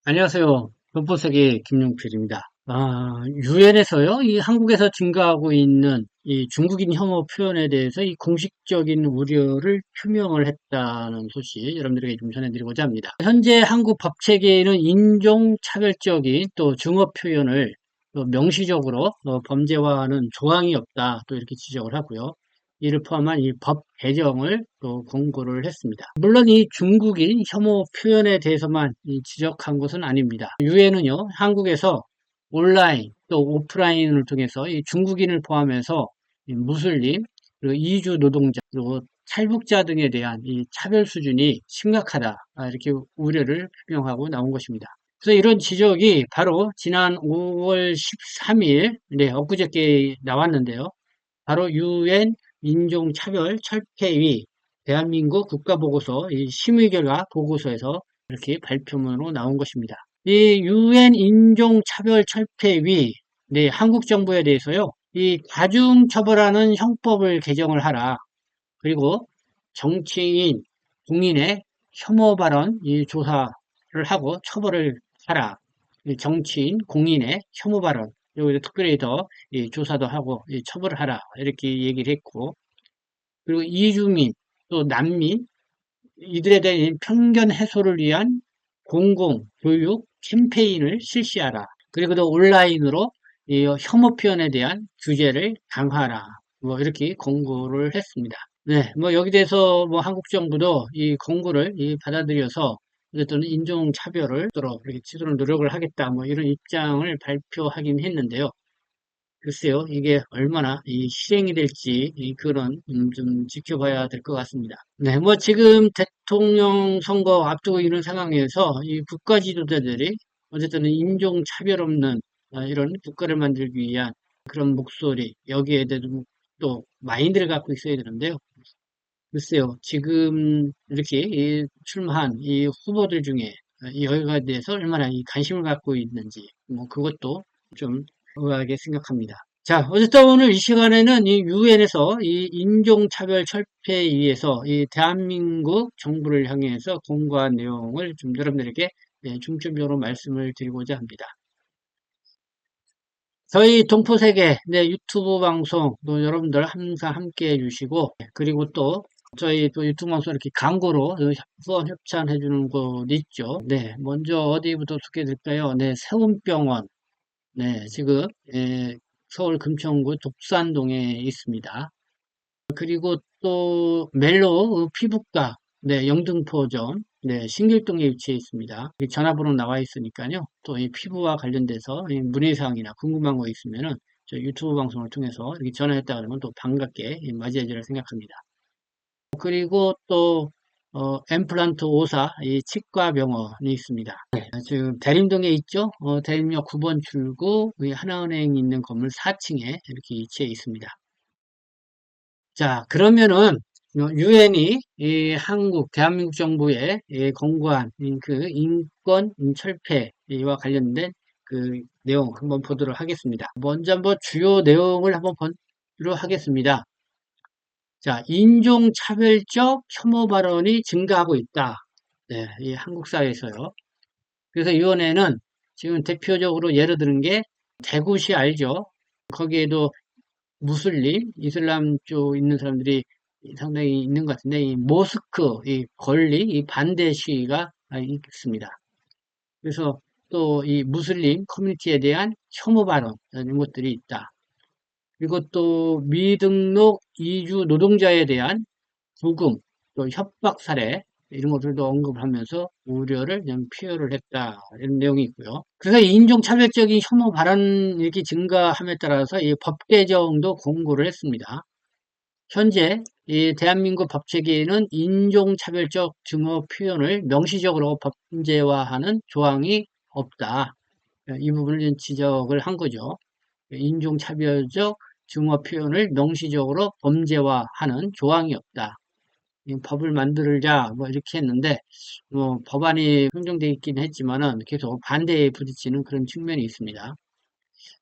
안녕하세요. 건포세계 김용필입니다. 유엔에서요, 이 한국에서 증가하고 있는 이 중국인 혐오 표현에 대해서 이 공식적인 우려를 표명을 했다는 소식 여러분들에게 좀 전해드리고자 합니다. 현재 한국 법 체계에는 인종차별적인 또 증오 표현을 또 명시적으로 범죄화하는 조항이 없다. 또 이렇게 지적을 하고요. 이를 포함한 이 법 개정을 또 권고를 했습니다. 물론 이 중국인 혐오 표현에 대해서만 지적한 것은 아닙니다. 유엔은요, 한국에서 온라인 또 오프라인을 통해서 이 중국인을 포함해서 이 무슬림, 그리고 이주 노동자, 그리고 탈북자 등에 대한 이 차별 수준이 심각하다. 이렇게 우려를 표명하고 나온 것입니다. 그래서 이런 지적이 바로 지난 5월 13일, 엊그저께 나왔는데요. 바로 유엔 인종차별 철폐위 대한민국 국가보고서 이 심의결과 보고서에서 이렇게 발표문으로 나온 것입니다. 이 유엔 인종차별 철폐위 한국 정부에 대해서요. 이 가중처벌하는 형법을 개정을 하라. 그리고 정치인, 국민의 혐오 발언 조사를 하고 처벌을 하라. 정치인, 공인의 혐오 발언 여기서 특별히 더 조사도 하고 처벌을 하라 이렇게 얘기를 했고, 그리고 이주민 또 난민 이들에 대한 편견 해소를 위한 공공 교육 캠페인을 실시하라. 그리고 또 온라인으로 이 혐오 표현에 대한 규제를 강화하라. 뭐 이렇게 권고를 했습니다. 네, 뭐 여기 대해서 뭐 한국 정부도 이 권고를 받아들여서 어쨌든 인종차별을 이렇게 치도록 노력을 하겠다. 뭐 이런 입장을 발표하긴 했는데요. 글쎄요, 이게 얼마나 실행이 될지 그런 좀 지켜봐야 될 것 같습니다. 네, 뭐 지금 대통령 선거 앞두고 있는 상황에서 이 국가 지도자들이 어쨌든 인종 차별 없는 이런 국가를 만들기 위한 그런 목소리 여기에 대해서 또 마인드를 갖고 있어야 되는데요. 글쎄요, 지금 이렇게 출마한 이 후보들 중에 여기에 대해서 얼마나 관심을 갖고 있는지 뭐 그것도 좀 의아하게 생각합니다. 자, 어쨌든 오늘 이 시간에는 이 유엔에서 이 인종차별 철폐위에서 이 대한민국 정부를 향해서 공고한 내용을 좀 여러분들에게 중점적으로 말씀을 드리고자 합니다. 저희 동포세계 유튜브 방송 또 여러분들 항상 함께 해주시고, 그리고 또 저희 또 유튜브 방송 이렇게 광고로 후원 협찬해 주는 곳 있죠. 네, 먼저 어디부터 소개해 드릴까요? 네, 세운병원. 네, 지금 서울 금천구 독산동에 있습니다. 그리고 또 멜로 피부과, 영등포점, 신길동에 위치해 있습니다. 전화번호 나와 있으니까요. 또 이 피부와 관련돼서 문의사항이나 궁금한 거 있으면은 저 유튜브 방송을 통해서 이렇게 전화했다 그러면 또 반갑게 맞이해 주리라 생각합니다. 그리고 또 엠플란트 5사 이 치과병원이 있습니다. 지금 대림동에 있죠. 대림역 9번 출구 하나은행 있는 건물 4층에 이렇게 위치해 있습니다. 자, 그러면은 유엔이 한국 대한민국 정부에 권고한 그 인권 철폐와 관련된 그 내용 한번 보도록 하겠습니다. 먼저 한번 주요 내용을 한번 보도록 하겠습니다. 자, 인종차별적 혐오 발언이 증가하고 있다. 네, 이 한국 사회에서요. 그래서 이번에는 지금 대표적으로 예를 드는 게 대구시 알죠? 거기에도 무슬림, 이슬람 쪽 있는 사람들이 상당히 있는 것 같은데, 이 모스크, 이 권리, 이 반대 시위가 있습니다. 그래서 또 이 무슬림 커뮤니티에 대한 혐오 발언, 이런 것들이 있다. 그리고 또 미등록 이주 노동자에 대한 구금, 또 협박 사례, 이런 것들도 언급하면서 우려를 좀 표현을 했다. 이런 내용이 있고요. 그래서 인종차별적인 혐오 발언 이렇게 증가함에 따라서 이 법 개정도 공고를 했습니다. 현재 이 대한민국 법 체계에는 인종차별적 증오 표현을 명시적으로 범죄화하는 조항이 없다. 이 부분을 지적을 한 거죠. 인종차별적 증오 표현을 명시적으로 범죄화하는 조항이 없다. 법을 만들자 뭐 이렇게 했는데 뭐 법안이 형성되어 있긴 했지만은 계속 반대에 부딪히는 그런 측면이 있습니다.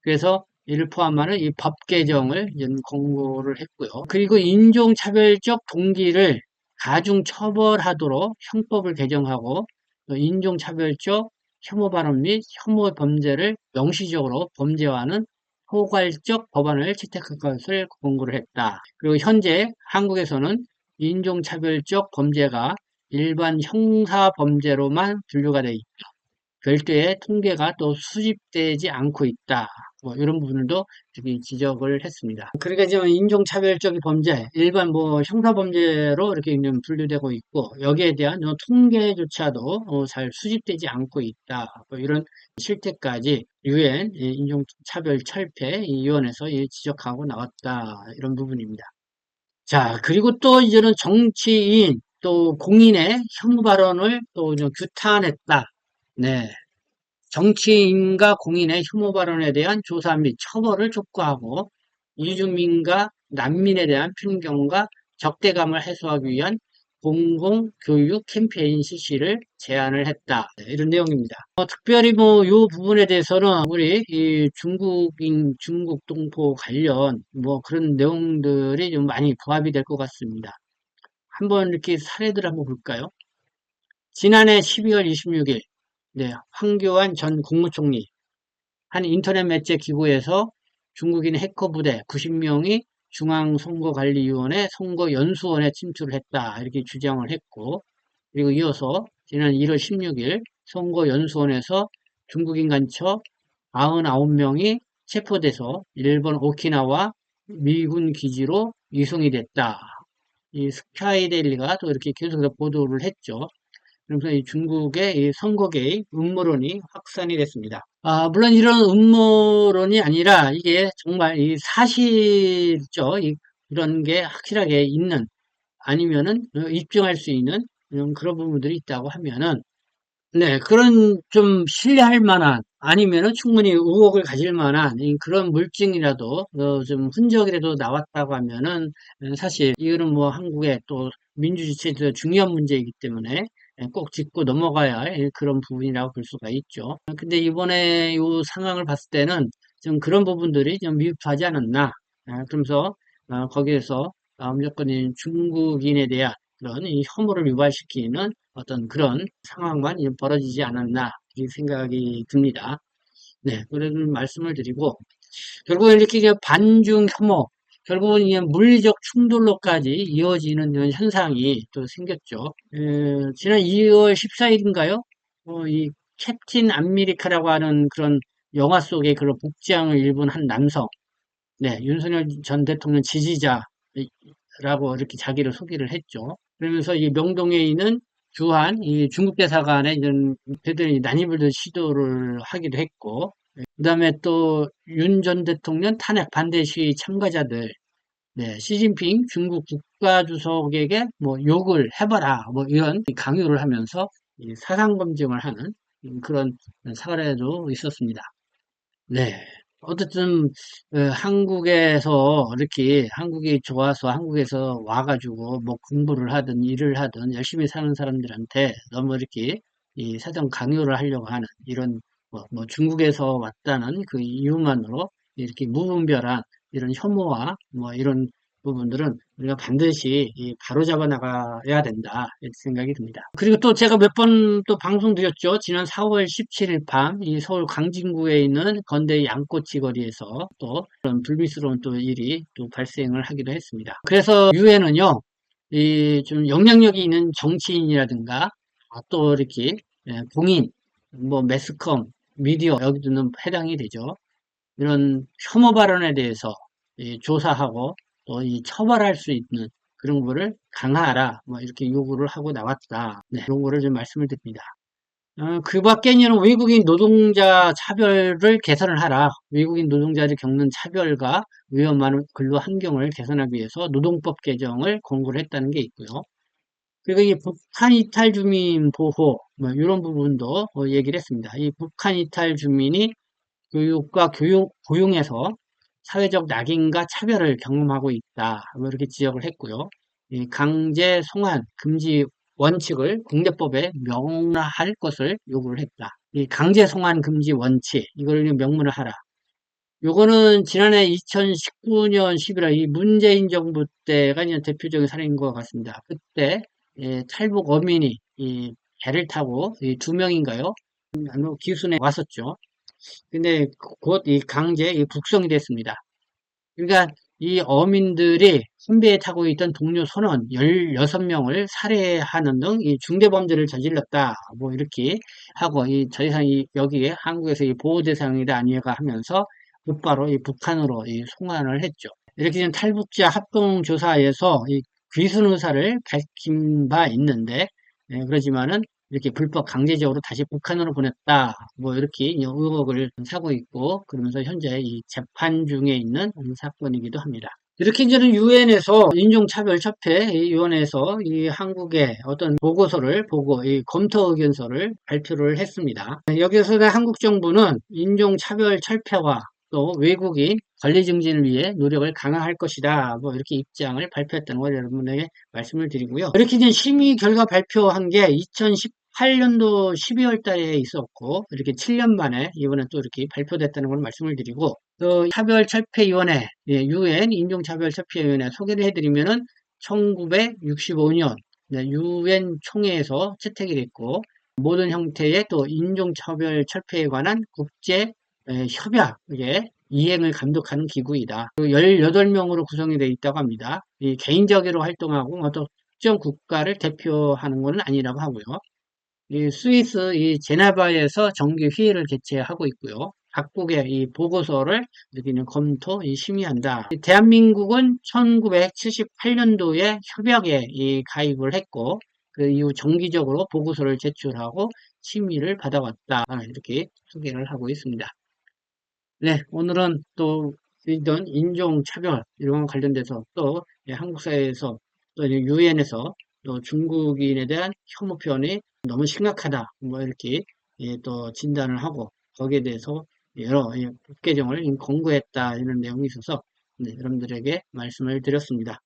그래서 이를 포함하는 이 법 개정을 권고를 했고요. 그리고 인종차별적 동기를 가중 처벌하도록 형법을 개정하고 또 인종차별적 혐오 발언 및 혐오 범죄를 명시적으로 범죄화하는 포괄적 법안을 채택할 것을 권고를 했다. 그리고 현재 한국에서는 인종차별적 범죄가 일반 형사범죄로만 분류가 되어 있다. 별도의 통계가 또 수집되지 않고 있다. 뭐 이런 부분도 저기 지적을 했습니다. 그러니까 지금 인종차별적인 범죄, 일반 뭐 형사범죄로 이렇게 좀 분류되고 있고 여기에 대한 통계조차도 잘 수집되지 않고 있다. 뭐 이런 실태까지 유엔 인종차별철폐위원회에서 지적하고 나왔다. 이런 부분입니다. 자, 그리고 또 이제는 정치인 또 공인의 혐오 발언을 또 규탄했다. 네. 정치인과 공인의 혐오 발언에 대한 조사 및 처벌을 촉구하고 이주민과 난민에 대한 편견과 적대감을 해소하기 위한 공공교육 캠페인 실시를 제안을 했다. 네, 이런 내용입니다. 특별히 뭐, 이 부분에 대해서는 우리 이 중국 동포 관련 뭐 그런 내용들이 좀 많이 부합이 될 것 같습니다. 한번 이렇게 사례들 한번 볼까요? 지난해 12월 26일, 네, 황교안 전 국무총리, 한 인터넷 매체 기구에서 중국인 해커 부대 90명이 중앙선거관리위원회 선거연수원에 침투를 했다. 이렇게 주장을 했고, 그리고 이어서 지난 1월 16일 선거연수원에서 중국인 간첩 99명이 체포돼서 일본 오키나와 미군 기지로 이송이 됐다. 이 스카이데일리가 또 이렇게 계속해서 보도를 했죠. 그래서 이 중국의 이 선거개입 음모론이 확산이 됐습니다. 물론 이런 음모론이 아니라 이게 정말 이 사실죠. 이런 게 확실하게 있는 아니면은 입증할 수 있는 그런 부분들이 있다고 하면은 네, 그런 좀 신뢰할 만한 아니면은 충분히 의혹을 가질 만한 그런 물증이라도 좀 흔적이라도 나왔다고 하면은 사실 이거는 뭐 한국의 또 민주주의체에서 중요한 문제이기 때문에 꼭 짚고 넘어가야 할 그런 부분이라고 볼 수가 있죠. 근데 이번에 이 상황을 봤을 때는 좀 그런 부분들이 좀 미흡하지 않았나. 그러면서 거기에서 무조건 이 중국인에 대한 그런 이 혐오를 유발시키는 어떤 그런 상황만 벌어지지 않았나 이 생각이 듭니다. 네, 그런 말씀을 드리고 결국 이렇게 이제 반중 혐오 결국은 이제 물리적 충돌로까지 이어지는 이런 현상이 또 생겼죠. 지난 2월 14일인가요? 이 캡틴 아메리카라고 하는 그런 영화 속의 그런 복장을 입은 한 남성, 네, 윤석열 전 대통령 지지자라고 이렇게 자기를 소개를 했죠. 그러면서 이 명동에 있는 주한 이 중국 대사관에 이런 대들이 난입을 시도를 하기도 했고, 그 다음에 또 윤 전 대통령 탄핵 반대 시위 참가자들, 네, 시진핑 중국 국가주석에게 뭐 욕을 해봐라, 뭐 이런 강요를 하면서 이 사상 검증을 하는 그런 사례도 있었습니다. 네. 어쨌든 한국에서 이렇게 한국이 좋아서 한국에서 와가지고 뭐 공부를 하든 일을 하든 열심히 사는 사람들한테 너무 이렇게 이 사정 강요를 하려고 하는 이런 뭐 중국에서 왔다는 그 이유만으로 이렇게 무분별한 이런 혐오와 뭐 이런 부분들은 우리가 반드시 바로잡아 나가야 된다 이렇게 생각이 듭니다. 그리고 또 제가 몇 번 또 방송 드렸죠. 지난 4월 17일 밤 이 서울 광진구에 있는 건대 양꼬치 거리에서 또 그런 불미스러운 또 일이 또 발생을 하기도 했습니다. 그래서 유엔은요, 이 좀 영향력이 있는 정치인이라든가 또 이렇게 공인, 뭐 매스컴, 미디어 여기도는 해당이 되죠. 이런 혐오 발언에 대해서 조사하고 또 처벌할 수 있는 그런 거를 강화하라 뭐 이렇게 요구를 하고 나왔다. 네, 이런 거를 좀 말씀을 드립니다. 그 밖에는 외국인 노동자 차별을 개선을 하라. 외국인 노동자들이 겪는 차별과 위험한 근로 환경을 개선하기 위해서 노동법 개정을 권고를 했다는 게 있고요. 그리고 이 북한 이탈 주민 보호 뭐 이런 부분도 얘기를 했습니다. 이 북한 이탈 주민이 교육과 고용에서 사회적 낙인과 차별을 경험하고 있다. 뭐 이렇게 지적을 했고요. 이 강제 송환 금지 원칙을 국내법에 명문화할 것을 요구를 했다. 이 강제 송환 금지 원칙 이걸 명문을 하라. 요거는 지난해 2019년 11월 이 문재인 정부 때가 이제 대표적인 사례인 것 같습니다. 그때 탈북 어민이 이 배를 타고 이 두 명인가요? 기순에 왔었죠. 근데 곧 이 강제 이 북송이 됐습니다. 그러니까 이 어민들이 선배에 타고 있던 동료 선원 16명을 살해하는 등 이 중대범죄를 저질렀다. 뭐 이렇게 하고 더 이상 여기에 한국에서 이 보호 대상이다 아니가 하면서 곧바로 이 북한으로 이 송환을 했죠. 이렇게 된 탈북자 합동조사에서 이 귀순 의사를 밝힌 바 있는데, 그러지만은 이렇게 불법 강제적으로 다시 북한으로 보냈다. 뭐 이렇게 의혹을 사고 있고, 그러면서 현재 이 재판 중에 있는 사건이기도 합니다. 이렇게 이제는 유엔에서 인종차별협회위원회에서 이 한국의 어떤 보고서를 보고 이 검토 의견서를 발표를 했습니다. 여기서 한국 정부는 인종차별 철폐와 또 외국인 권리 증진을 위해 노력을 강화할 것이다. 뭐 이렇게 입장을 발표했다는 걸 여러분에게 말씀을 드리고요. 이렇게 이제 심의 결과 발표한 게 2018년도 12월 달에 있었고 이렇게 7년 만에 이번에 또 이렇게 발표됐다는 걸 말씀을 드리고 차별철폐위원회, 유엔 인종차별철폐위원회 소개를 해드리면은 1965년 유엔 총회에서 채택이 됐고 모든 형태의 또 인종차별 철폐에 관한 국제 협약의 이행을 감독하는 기구이다. 18명으로 구성이 되어 있다고 합니다. 개인적으로 활동하고 어떤 특정 국가를 대표하는 것은 아니라고 하고요. 스위스 제네바에서 정기 회의를 개최하고 있고요. 각국의 이 보고서를 여기는 검토, 심의한다. 대한민국은 1978년도에 협약에 가입을 했고, 그 이후 정기적으로 보고서를 제출하고 심의를 받아왔다. 이렇게 소개를 하고 있습니다. 네, 오늘은 또 이런 인종차별 이런 관련돼서 또 한국 사회에서 또 유엔에서 또 중국인에 대한 혐오 표현이 너무 심각하다 뭐 이렇게 또 진단을 하고 거기에 대해서 여러 법 개정을 권고했다 이런 내용이 있어서 여러분들에게 말씀을 드렸습니다.